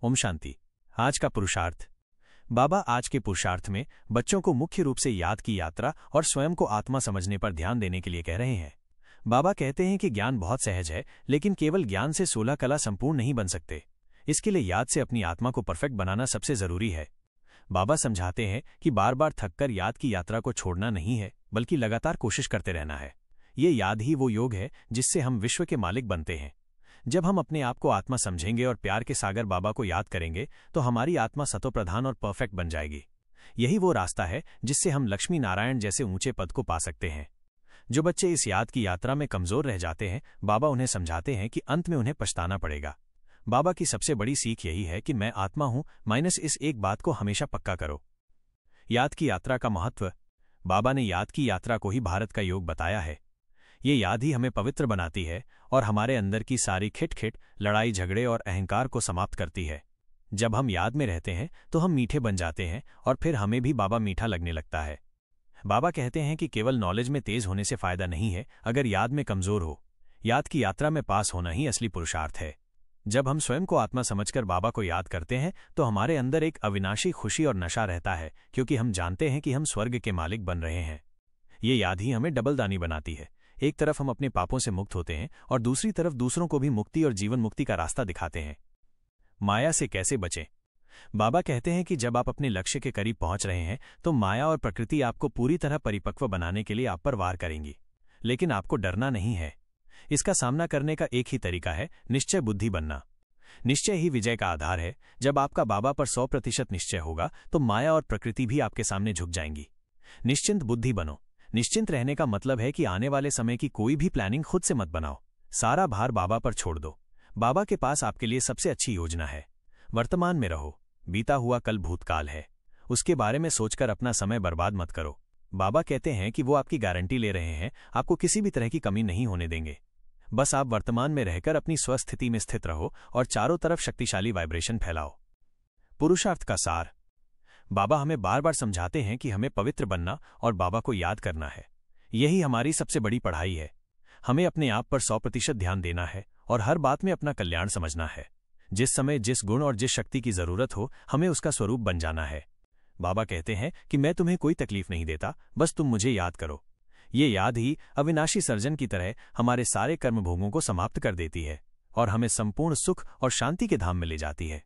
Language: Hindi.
ओम शांति। आज का पुरुषार्थ। बाबा आज के पुरुषार्थ में बच्चों को मुख्य रूप से याद की यात्रा और स्वयं को आत्मा समझने पर ध्यान देने के लिए कह रहे हैं। बाबा कहते हैं कि ज्ञान बहुत सहज है, लेकिन केवल ज्ञान से 16 कला संपूर्ण नहीं बन सकते। इसके लिए याद से अपनी आत्मा को परफेक्ट बनाना सबसे जरूरी है। बाबा समझाते हैं कि बार बार थककर याद की यात्रा को छोड़ना नहीं है, बल्कि लगातार कोशिश करते रहना है। ये याद ही वो योग है जिससे हम विश्व के मालिक बनते हैं। जब हम अपने आप को आत्मा समझेंगे और प्यार के सागर बाबा को याद करेंगे तो हमारी आत्मा सतोप्रधान और परफेक्ट बन जाएगी। यही वो रास्ता है जिससे हम लक्ष्मी नारायण जैसे ऊंचे पद को पा सकते हैं। जो बच्चे इस याद की यात्रा में कमजोर रह जाते हैं, बाबा उन्हें समझाते हैं कि अंत में उन्हें पछताना पड़ेगा। बाबा की सबसे बड़ी सीख यही है कि मैं आत्मा हूं, माइनस इस एक बात को हमेशा पक्का करो। याद की यात्रा का महत्व। बाबा ने याद की यात्रा को ही भारत का योग बताया है। ये याद ही हमें पवित्र बनाती है और हमारे अंदर की सारी खिटखिट, लड़ाई झगड़े और अहंकार को समाप्त करती है। जब हम याद में रहते हैं तो हम मीठे बन जाते हैं और फिर हमें भी बाबा मीठा लगने लगता है। बाबा कहते हैं कि केवल नॉलेज में तेज होने से फायदा नहीं है अगर याद में कमजोर हो। याद की यात्रा में पास होना ही असली पुरुषार्थ है। जब हम स्वयं को आत्मा समझकर बाबा को याद करते हैं तो हमारे अंदर एक अविनाशी खुशी और नशा रहता है, क्योंकि हम जानते हैं कि हम स्वर्ग के मालिक बन रहे हैं। ये याद ही हमें डबल दानी बनाती है। एक तरफ हम अपने पापों से मुक्त होते हैं और दूसरी तरफ दूसरों को भी मुक्ति और जीवन मुक्ति का रास्ता दिखाते हैं। माया से कैसे बचें। बाबा कहते हैं कि जब आप अपने लक्ष्य के करीब पहुंच रहे हैं तो माया और प्रकृति आपको पूरी तरह परिपक्व बनाने के लिए आप पर वार करेंगी, लेकिन आपको डरना नहीं है। इसका सामना करने का एक ही तरीका है, निश्चय बुद्धि बनना। निश्चय ही विजय का आधार है। जब आपका बाबा पर 100% निश्चय होगा तो माया और प्रकृति भी आपके सामने झुक जाएंगी। निश्चिंत बुद्धि बनो। निश्चिंत रहने का मतलब है कि आने वाले समय की कोई भी प्लानिंग खुद से मत बनाओ। सारा भार बाबा पर छोड़ दो। बाबा के पास आपके लिए सबसे अच्छी योजना है। वर्तमान में रहो। बीता हुआ कल भूतकाल है, उसके बारे में सोचकर अपना समय बर्बाद मत करो। बाबा कहते हैं कि वो आपकी गारंटी ले रहे हैं, आपको किसी भी तरह की कमी नहीं होने देंगे। बस आप वर्तमान में रहकर अपनी स्वस्थिति में स्थित रहो और चारों तरफ शक्तिशाली वाइब्रेशन फैलाओ। पुरुषार्थ का सार। बाबा हमें बार बार समझाते हैं कि हमें पवित्र बनना और बाबा को याद करना है। यही हमारी सबसे बड़ी पढ़ाई है। हमें अपने आप पर 100% ध्यान देना है और हर बात में अपना कल्याण समझना है। जिस समय जिस गुण और जिस शक्ति की जरूरत हो, हमें उसका स्वरूप बन जाना है। बाबा कहते हैं कि मैं तुम्हें कोई तकलीफ नहीं देता, बस तुम मुझे याद करो। ये याद ही अविनाशी सर्जन की तरह हमारे सारे कर्मभोगों को समाप्त कर देती है और हमें संपूर्ण सुख और शांति के धाम में ले जाती है।